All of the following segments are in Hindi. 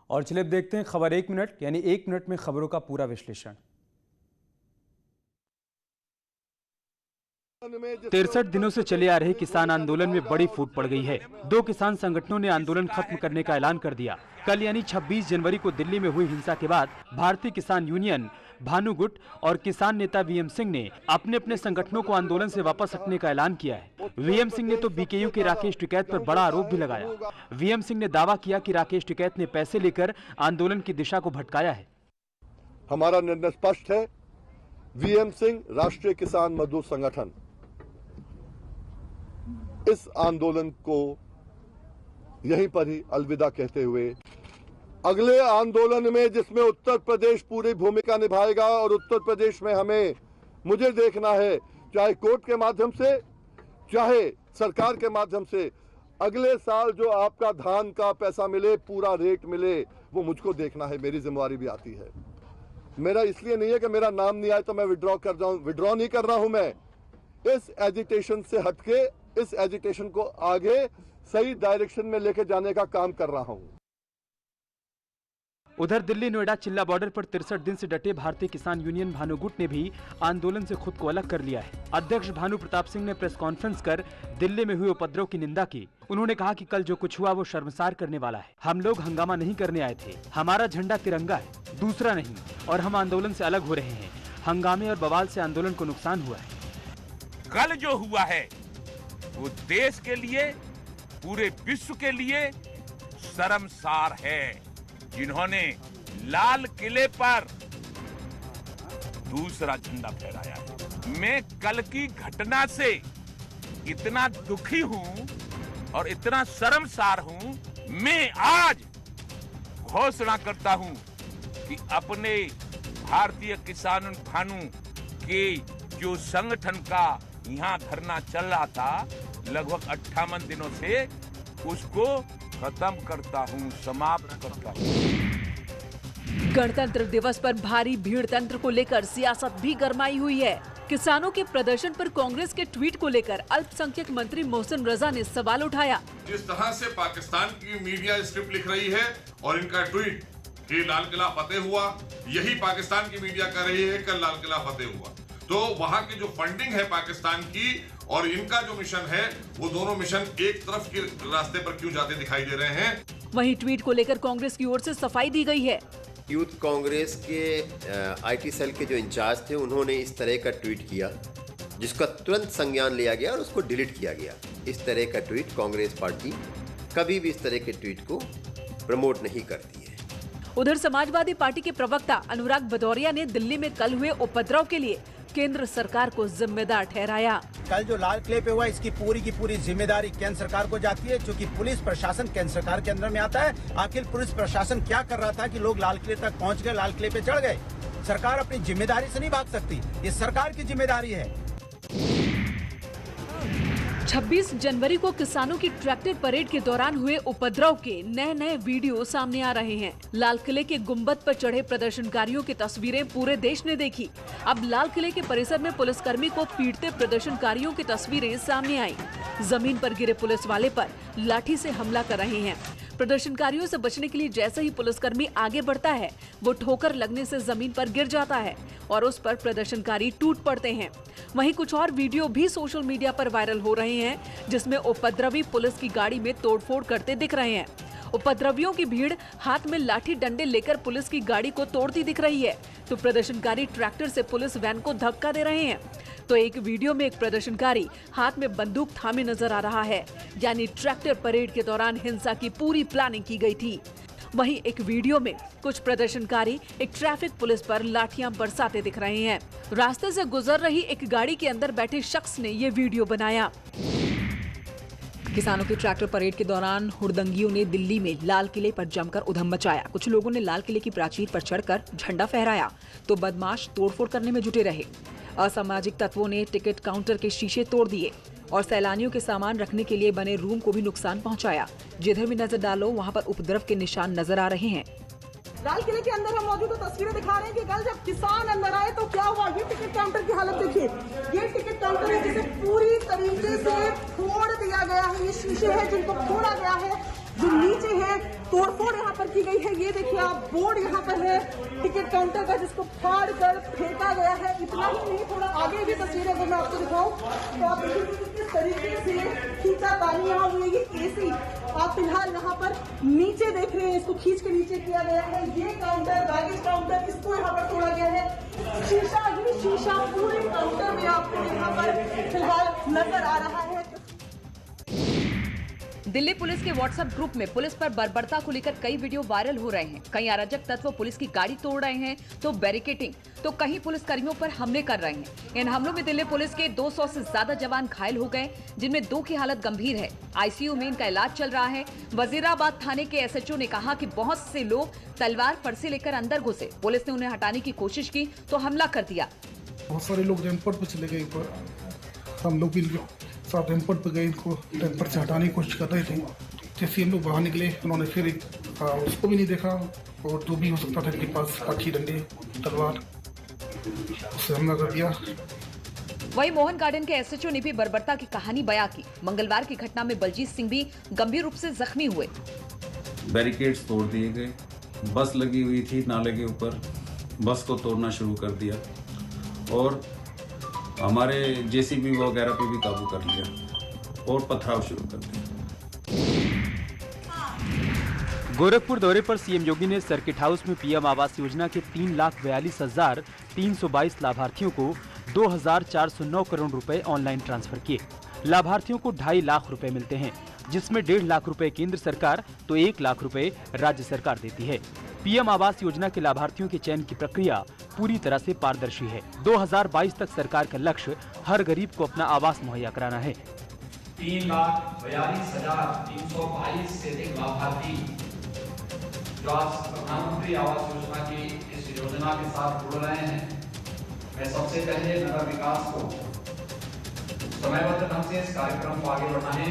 और चलिए देखते हैं खबर 1 मिनट, यानी 1 मिनट में खबरों का पूरा विश्लेषण। 63 दिनों से चले आ रहे किसान आंदोलन में बड़ी फूट पड़ गई है। 2 किसान संगठनों ने आंदोलन खत्म करने का ऐलान कर दिया। कल यानी 26 जनवरी को दिल्ली में हुई हिंसा के बाद भारतीय किसान यूनियन, भानु गुट और किसान नेता वीएम सिंह ने अपने अपने संगठनों को आंदोलन से वापस हटने का ऐलान किया है। वीएम सिंह ने तो बीकेयू के राकेश टिकैत पर बड़ा आरोप भी लगाया। वीएम सिंह ने दावा किया कि राकेश टिकैत ने पैसे लेकर आंदोलन की दिशा को भटकाया है। हमारा निर्णय स्पष्ट है। वीएम सिंह, राष्ट्रीय किसान मजदूर संगठन इस आंदोलन को यहीं पर ही अलविदा कहते हुए अगले आंदोलन में, जिसमें उत्तर प्रदेश पूरी भूमिका निभाएगा और उत्तर प्रदेश में मुझे देखना है, चाहे कोर्ट के माध्यम से चाहे सरकार के माध्यम से, अगले साल जो आपका धान का पैसा मिले, पूरा रेट मिले, वो मुझको देखना है। मेरी जिम्मेवारी भी आती है। मेरा इसलिए नहीं है कि मेरा नाम नहीं आए तो मैं विड्रॉ कर जाऊं। विड्रॉ नहीं कर रहा हूं। मैं इस एजिटेशन से हटके इस एजिटेशन को आगे सही डायरेक्शन में लेके जाने का काम कर रहा हूं। उधर दिल्ली नोएडा चिल्ला बॉर्डर पर 63 दिन से डटे भारतीय किसान यूनियन भानु गुट ने भी आंदोलन से खुद को अलग कर लिया है। अध्यक्ष भानु प्रताप सिंह ने प्रेस कॉन्फ्रेंस कर दिल्ली में हुए उपद्रव की निंदा की। उन्होंने कहा कि कल जो कुछ हुआ वो शर्मसार करने वाला है। हम लोग हंगामा नहीं करने आए थे। हमारा झंडा तिरंगा है, दूसरा नहीं, और हम आंदोलन से अलग हो रहे हैं। हंगामे और बवाल से आंदोलन को नुकसान हुआ है। कल जो हुआ है वो देश के लिए, पूरे विश्व के लिए शर्मसार है। जिन्होंने लाल किले पर दूसरा झंडा फहराया है। मैं कल की घटना से इतना दुखी हूं और इतना शर्मसार हूं। मैं आज घोषणा करता हूं कि अपने भारतीय किसान भानु के जो संगठन का यहाँ धरना चल रहा था लगभग 58 दिनों से, उसको खत्म करता हूँ, समाप्त करता हूँ। गणतंत्र दिवस पर भारी भीड़ तंत्र को लेकर सियासत भी गरमाई हुई है। किसानों के प्रदर्शन पर कांग्रेस के ट्वीट को लेकर अल्पसंख्यक मंत्री मोहसिन रजा ने सवाल उठाया। जिस तरह से पाकिस्तान की मीडिया स्क्रिप्ट लिख रही है और इनका ट्वीट कि लाल किला फतेह हुआ, यही पाकिस्तान की मीडिया कर रही है कल लाल किला फतेह हुआ। तो वहां की जो फंडिंग है पाकिस्तान की और इनका जो मिशन है, वो दोनों मिशन एक तरफ के रास्ते पर क्यों जाते दिखाई दे रहे हैं। वहीं ट्वीट को लेकर कांग्रेस की ओर से सफाई दी गई है। यूथ कांग्रेस के आईटी सेल के जो इंचार्ज थे, उन्होंने इस तरह का ट्वीट किया जिसका तुरंत संज्ञान लिया गया और उसको डिलीट किया गया। इस तरह का ट्वीट कांग्रेस पार्टी कभी भी इस तरह के ट्वीट को प्रमोट नहीं करती है। उधर समाजवादी पार्टी के प्रवक्ता अनुराग भदौरिया ने दिल्ली में कल हुए उपद्रव के लिए केंद्र सरकार को जिम्मेदार ठहराया। कल जो लाल किले पे हुआ, इसकी पूरी की पूरी जिम्मेदारी केंद्र सरकार को जाती है, क्योंकि पुलिस प्रशासन केंद्र सरकार के अंदर में आता है। आखिर पुलिस प्रशासन क्या कर रहा था कि लोग लाल किले तक पहुंच गए, लाल किले पे चढ़ गए। सरकार अपनी जिम्मेदारी से नहीं भाग सकती, ये सरकार की जिम्मेदारी है। 26 जनवरी को किसानों की ट्रैक्टर परेड के दौरान हुए उपद्रव के नए नए वीडियो सामने आ रहे हैं। लाल किले के गुंबद पर चढ़े प्रदर्शनकारियों की तस्वीरें पूरे देश ने देखी। अब लाल किले के परिसर में पुलिसकर्मी को पीटते प्रदर्शनकारियों की तस्वीरें सामने आई। जमीन पर गिरे पुलिस वाले पर लाठी से हमला कर रहे हैं। प्रदर्शनकारियों से बचने के लिए जैसे ही पुलिसकर्मी आगे बढ़ता है, वो ठोकर लगने से जमीन पर गिर जाता है और उस पर प्रदर्शनकारी टूट पड़ते हैं। वहीं कुछ और वीडियो भी सोशल मीडिया पर वायरल हो रहे हैं, जिसमें उपद्रवी पुलिस की गाड़ी में तोड़फोड़ करते दिख रहे हैं। उपद्रवियों की भीड़ हाथ में लाठी डंडे लेकर पुलिस की गाड़ी को तोड़ती दिख रही है, तो प्रदर्शनकारी ट्रैक्टर से पुलिस वैन को धक्का दे रहे हैं। तो एक वीडियो में एक प्रदर्शनकारी हाथ में बंदूक थामे नजर आ रहा है, यानी ट्रैक्टर परेड के दौरान हिंसा की पूरी प्लानिंग की गई थी। वहीं एक वीडियो में कुछ प्रदर्शनकारी एक ट्रैफिक पुलिस पर लाठियां बरसाते दिख रहे हैं। रास्ते से गुजर रही एक गाड़ी के अंदर बैठे शख्स ने ये वीडियो बनाया। किसानों की ट्रैक्टर परेड के दौरान हुड़दंगियों ने दिल्ली में लाल किले पर जमकर उधम मचाया। कुछ लोगों ने लाल किले की प्राचीर पर चढ़कर झंडा फहराया, तो बदमाश तोड़फोड़ करने में जुटे रहे। असामाजिक तत्वों ने टिकट काउंटर के शीशे तोड़ दिए और सैलानियों के सामान रखने के लिए बने रूम को भी नुकसान पहुंचाया। जिधर भी नजर डालो वहां पर उपद्रव के निशान नजर आ रहे हैं। लाल किले के अंदर हम मौजूद तस्वीरें दिखा रहे हैं कि कल जब किसान अंदर आए तो क्या हुआ। ये टिकट काउंटर की हालत देखिए, ये टिकट काउंटर है जिसे पूरी तरीके से फोड़ दिया गया है। ये शीशे हैं जिनको फोड़ा गया है, जो नीचे है तोड़फोड़ यहाँ पर की गई है। ये देखिए आप, बोर्ड यहाँ पर है टिकट काउंटर का, जिसको फाड़ कर फेंका गया है। इतना ही नहीं, थोड़ा आगे भी तस्वीरें अगर मैं आपको दिखाऊं तो आप देखिए किस तरीके से खींचा पानी यहाँ हुई। ये एसी आप फिलहाल यहाँ पर नीचे देख रहे हैं, इसको खींच के नीचे किया गया है। ये काउंटर, बैगेज काउंटर, इसको यहाँ पर तोड़ा गया है। शीशा ही शीशा पूरे काउंटर में आपको यहाँ पर फिलहाल नजर आ रहा है। दिल्ली पुलिस के व्हाट्सएप ग्रुप में पुलिस पर बर्बरता को लेकर कई वीडियो वायरल हो रहे हैं। कई अराजक तत्व पुलिस की गाड़ी तोड़ रहे हैं, तो बैरिकेडिंग, तो कहीं पुलिस कर्मियों पर हमले कर रहे हैं। इन हमलों में दिल्ली पुलिस के 200 से ज्यादा जवान घायल हो गए, जिनमें 2 की हालत गंभीर है। आईसीयू में इनका इलाज चल रहा है। वजीराबाद थाने के एसएचओ ने कहा कि बहुत से लोग तलवार फरसे लेकर अंदर घुसे, पुलिस ने उन्हें हटाने की कोशिश की तो हमला कर दिया। बहुत सारे लोग रैंपट पर चले गए, हम लोग भी साथ रैंपट पर गए, इनको रैंपट से हटाने की कोशिश कर रहे थे। जैसे हम लोग बाहर निकले, उन्होंने फिर उसको भी नहीं देखा, और जो भी हो सकता था इनके पास लाठी, डंडे, तलवार, उससे हमला कर दिया। वहीं मोहन गार्डन के एसएचओ ने भी बर्बरता की कहानी बयां की। मंगलवार की घटना में बलजीत सिंह भी गंभीर रूप से जख्मी हुए। बैरिकेड्स तोड़ दिए गए, बस लगी हुई थी नाले के ऊपर, बस को तोड़ना शुरू कर दिया, और हमारे जेसीबी वगैरह पे भी काबू कर लिया और पथराव शुरू कर दिया। गोरखपुर दौरे पर सीएम योगी ने सर्किट हाउस में पीएम आवास योजना के 3,42,322 लाभार्थियों को 2,409 करोड़ रुपए ऑनलाइन ट्रांसफर किए। लाभार्थियों को 2.5 लाख रुपए मिलते हैं, जिसमें 1.5 लाख रुपए केंद्र सरकार तो 1 लाख रुपए राज्य सरकार देती है। पीएम आवास योजना के लाभार्थियों के चयन की प्रक्रिया पूरी तरह से पारदर्शी है। 2022 तक सरकार का लक्ष्य हर गरीब को अपना आवास मुहैया कराना है। 3,42,322 से अधिक लाभार्थी जो आज प्रधानमंत्री आवास योजना की इस योजना के साथ जुड़ रहे हैं। मैं सबसे पहले नगर विकास को समयबद्ध ढंग से इस कार्यक्रम को आगे बढ़ाने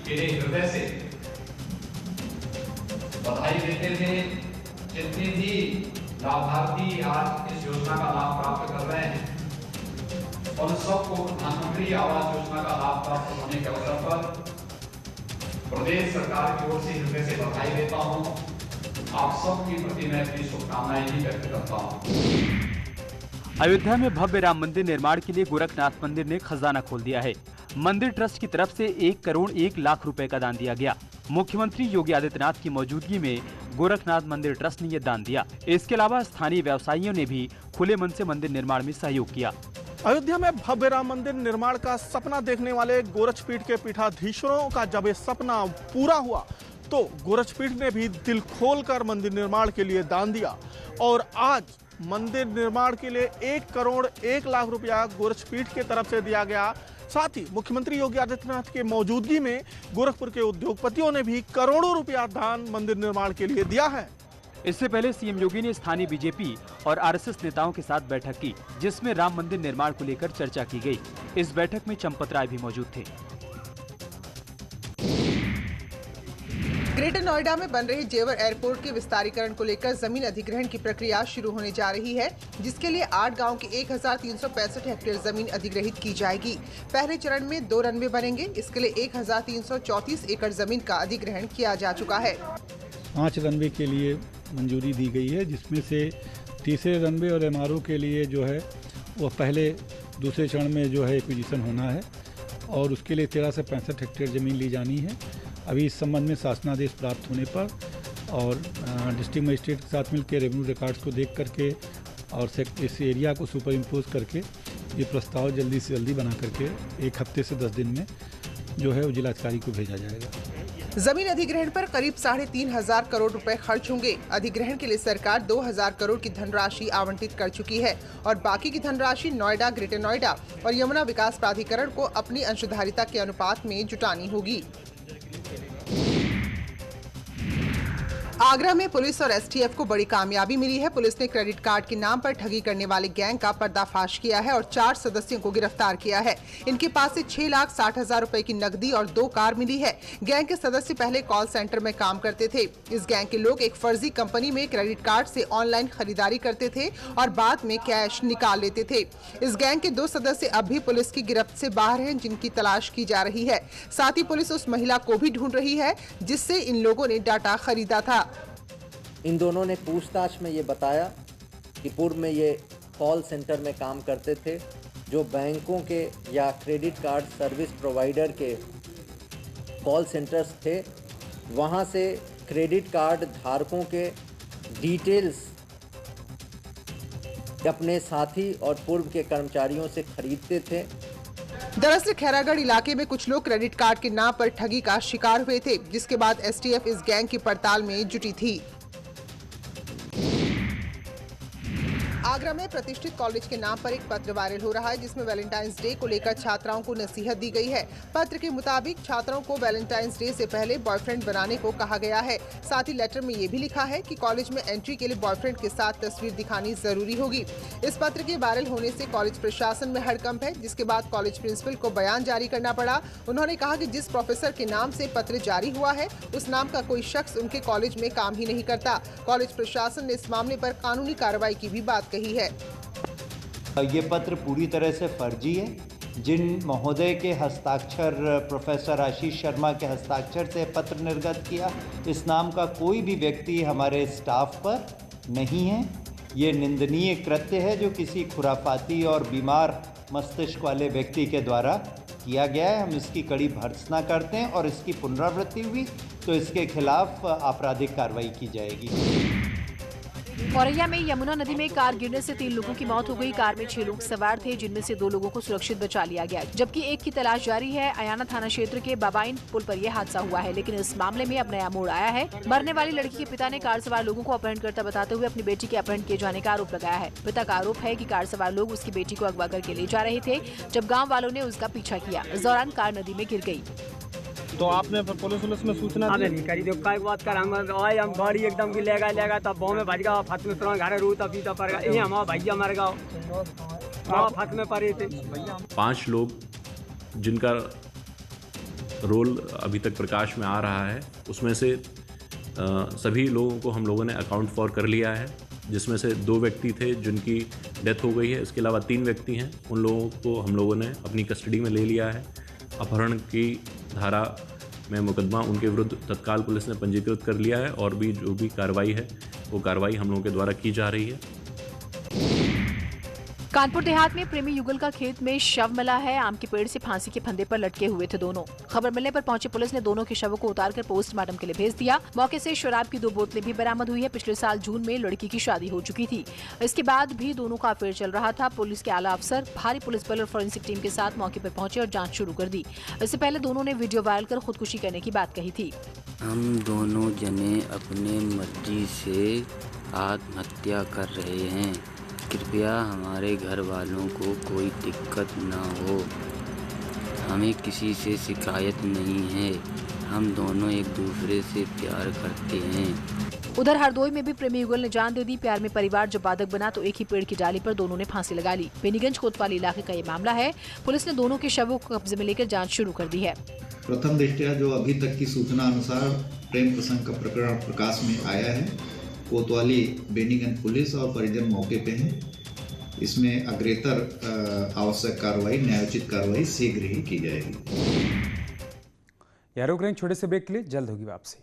के लिए हृदय से बधाई देते हुए, जितने भी लाभार्थी आज इस योजना का लाभ प्राप्त कर रहे हैं, उन सबको प्रधानमंत्री आवास योजना का लाभ प्राप्त होने के अवसर पर प्रदेश सरकार की ओर से हृदय से बधाई देता हूं। आप सबके प्रति मैं अपनी शुभकामनाएं भी व्यक्त करता हूं। अयोध्या में भव्य राम मंदिर निर्माण के लिए गोरखनाथ मंदिर ने खजाना खोल दिया है। मंदिर ट्रस्ट की तरफ से 1 करोड़ 1 लाख रुपए का दान दिया गया। मुख्यमंत्री योगी आदित्यनाथ की मौजूदगी में गोरखनाथ मंदिर ट्रस्ट ने ये दान दिया। इसके अलावा स्थानीय व्यवसायियों ने भी खुले मन से मंदिर निर्माण में सहयोग किया। अयोध्या में भव्य राम मंदिर निर्माण का सपना देखने वाले गोरक्षपीठ के पीठाधीश्वरों का जब ये सपना पूरा हुआ, तो गोरक्षपीठ ने भी दिल खोलकर मंदिर निर्माण के लिए दान दिया, और आज मंदिर निर्माण के लिए 1 करोड़ 1 लाख रुपया गोरक्षपीठ की तरफ से दिया गया। साथ ही मुख्यमंत्री योगी आदित्यनाथ के मौजूदगी में गोरखपुर के उद्योगपतियों ने भी करोड़ों रुपया दान मंदिर निर्माण के लिए दिया है। इससे पहले सीएम योगी ने स्थानीय बीजेपी और आरएसएस नेताओं के साथ बैठक की, जिसमें राम मंदिर निर्माण को लेकर चर्चा की गई। इस बैठक में चंपत राय भी मौजूद थे। ग्रेटर नोएडा में बन रहे जेवर एयरपोर्ट के विस्तारीकरण को लेकर जमीन अधिग्रहण की प्रक्रिया शुरू होने जा रही है, जिसके लिए 8 गांव की 1365 हेक्टेयर जमीन अधिग्रहित की जाएगी। पहले चरण में 2 रनवे बनेंगे। इसके लिए 1334 एकड़ जमीन का अधिग्रहण किया जा चुका है। 5 रनवे के लिए मंजूरी दी गई है, जिसमें से तीसरे रनवे और एमआरओ के लिए जो है वो पहले दूसरे चरण में जो है एक्विजिशन होना है, और उसके लिए 13 से 65 हेक्टेयर ज़मीन ली जानी है। अभी इस संबंध में शासनादेश प्राप्त होने पर और डिस्ट्रिक्ट मजिस्ट्रेट के साथ मिलकर रेवेन्यू रिकॉर्ड्स को देख करके और इस एरिया को सुपर इम्पोज करके ये प्रस्ताव जल्दी से जल्दी बना करके 1 हफ्ते से 10 दिन में जो है वो जिलाधिकारी को भेजा जाएगा। जमीन अधिग्रहण पर करीब 3,500 करोड़ रुपए खर्च होंगे। अधिग्रहण के लिए सरकार 2,000 करोड़ की धनराशि आवंटित कर चुकी है, और बाकी की धनराशि नोएडा, ग्रेटर नोएडा और यमुना विकास प्राधिकरण को अपनी अंशधारिता के अनुपात में जुटानी होगी। आगरा में पुलिस और एसटीएफ को बड़ी कामयाबी मिली है। पुलिस ने क्रेडिट कार्ड के नाम पर ठगी करने वाले गैंग का पर्दाफाश किया है और 4 सदस्यों को गिरफ्तार किया है। इनके पास से 6,60,000 रुपए की नकदी और 2 कार मिली है। गैंग के सदस्य पहले कॉल सेंटर में काम करते थे। इस गैंग के लोग एक फर्जी कंपनी में क्रेडिट कार्ड से ऑनलाइन खरीदारी करते थे और बाद में कैश निकाल लेते थे। इस गैंग के 2 सदस्य अब भी पुलिस की गिरफ्त से बाहर हैं, जिनकी तलाश की जा रही है। साथ ही पुलिस उस महिला को भी ढूंढ रही है जिससे इन लोगों ने डाटा खरीदा था। इन दोनों ने पूछताछ में ये बताया कि पूर्व में ये कॉल सेंटर में काम करते थे, जो बैंकों के या क्रेडिट कार्ड सर्विस प्रोवाइडर के कॉल सेंटर्स थे। वहाँ से क्रेडिट कार्ड धारकों के डिटेल्स अपने साथी और पूर्व के कर्मचारियों से खरीदते थे। दरअसल खैरागढ़ इलाके में कुछ लोग क्रेडिट कार्ड के नाम पर ठगी का शिकार हुए थे, जिसके बाद एसटीएफ इस गैंग की पड़ताल में जुटी थी। आगरा में प्रतिष्ठित कॉलेज के नाम पर एक पत्र वायरल हो रहा है, जिसमें वैलेंटाइंस डे को लेकर छात्राओं को नसीहत दी गई है। पत्र के मुताबिक छात्राओं को वैलेंटाइंस डे से पहले बॉयफ्रेंड बनाने को कहा गया है। साथ ही लेटर में ये भी लिखा है कि कॉलेज में एंट्री के लिए बॉयफ्रेंड के साथ तस्वीर दिखानी जरूरी होगी। इस पत्र के वायरल होने से कॉलेज प्रशासन में हड़कंप है, जिसके बाद कॉलेज प्रिंसिपल को बयान जारी करना पड़ा। उन्होंने कहा कि जिस प्रोफेसर के नाम से पत्र जारी हुआ है, उस नाम का कोई शख्स उनके कॉलेज में काम ही नहीं करता। कॉलेज प्रशासन ने इस मामले पर कानूनी कार्रवाई की भी बात कही है। ये पत्र पूरी तरह से फर्जी है। जिन महोदय के हस्ताक्षर प्रोफेसर आशीष शर्मा के हस्ताक्षर से पत्र निर्गत किया, इस नाम का कोई भी व्यक्ति हमारे स्टाफ पर नहीं है। ये निंदनीय कृत्य है जो किसी खुराफाती और बीमार मस्तिष्क वाले व्यक्ति के द्वारा किया गया है। हम इसकी कड़ी भर्त्सना करते हैं और इसकी पुनरावृत्ति हुई तो इसके खिलाफ आपराधिक कार्रवाई की जाएगी। औरैया में यमुना नदी में कार गिरने से 3 लोगों की मौत हो गई। कार में 6 लोग सवार थे, जिनमें से 2 लोगों को सुरक्षित बचा लिया गया, जबकि एक की तलाश जारी है। अयाना थाना क्षेत्र के बाबाइन पुल पर यह हादसा हुआ है, लेकिन इस मामले में अब नया मोड़ आया है। मरने वाली लड़की के पिता ने कार सवार लोगों को अपहरणकर्ता बताते हुए अपनी बेटी के अपहरण किए जाने का आरोप लगाया है। पिता का आरोप है कि कार सवार लोग उसकी बेटी को अगवा करके ले जा रहे थे, जब गाँव वालों ने उसका पीछा किया। इस दौरान कार नदी में गिर गयी। तो आपने पुलिस में सूचना नहीं करी, जो कई बात कर हम गाड़ी एकदम की लेगा तब गाँव में भज गया, फत में तुरंत घर रूता पीता पड़ गया। ये हमारा भैया मर गया, फत में पड़े थे। 5 लोग जिनका रोल अभी तक प्रकाश में आ रहा है, उसमें से सभी लोगों को हम लोगों ने अकाउंट फॉर कर लिया है, जिसमें से 2 व्यक्ति थे जिनकी डेथ हो गई है। इसके अलावा 3 व्यक्ति हैं, उन लोगों को हम लोगों ने अपनी कस्टडी में ले लिया है। अपहरण की धारा में मुकदमा उनके विरुद्ध तत्काल पुलिस ने पंजीकृत कर लिया है और भी जो भी कार्रवाई है वो कार्रवाई हम लोगों के द्वारा की जा रही है। कानपुर देहात में प्रेमी युगल का खेत में शव मिला है। आम के पेड़ से फांसी के फंदे पर लटके हुए थे दोनों। खबर मिलने पर पहुंची पुलिस ने दोनों के शवों को उतारकर पोस्टमार्टम के लिए भेज दिया। मौके से शराब की 2 बोतलें भी बरामद हुई है। पिछले साल जून में लड़की की शादी हो चुकी थी। इसके बाद भी दोनों का अफेयर चल रहा था। पुलिस के आला अफसर भारी पुलिस बल और फोरेंसिक टीम के साथ मौके पर पहुंचे और जाँच शुरू कर दी। इससे पहले दोनों ने वीडियो वायरल कर खुदकुशी करने की बात कही थी। हम दोनों जने अपने मर्जी से आत्महत्या कर रहे हैं। कृपया हमारे घर वालों को कोई दिक्कत न हो। हमें किसी से शिकायत नहीं है। हम दोनों एक दूसरे से प्यार करते हैं। उधर हरदोई में भी प्रेमी युगल ने जान दे दी। प्यार में परिवार जब बाधक बना तो एक ही पेड़ की डाली पर दोनों ने फांसी लगा ली। बेनीगंज कोतवाली इलाके का ये मामला है। पुलिस ने दोनों के शवों को कब्जे में लेकर जाँच शुरू कर दी है। प्रथम दृष्टया जो अभी तक की सूचना अनुसार प्रेम प्रसंग का प्रकरण प्रकाश में आया है। कोतवाली बेनीगंज पुलिस और परिजन मौके पे हैं। इसमें अग्रेतर आवश्यक कार्रवाई, न्यायोचित कार्रवाई शीघ्र ही की जाएगी। यार छोटे से ब्रेक के लिए जल्द होगी वापसी।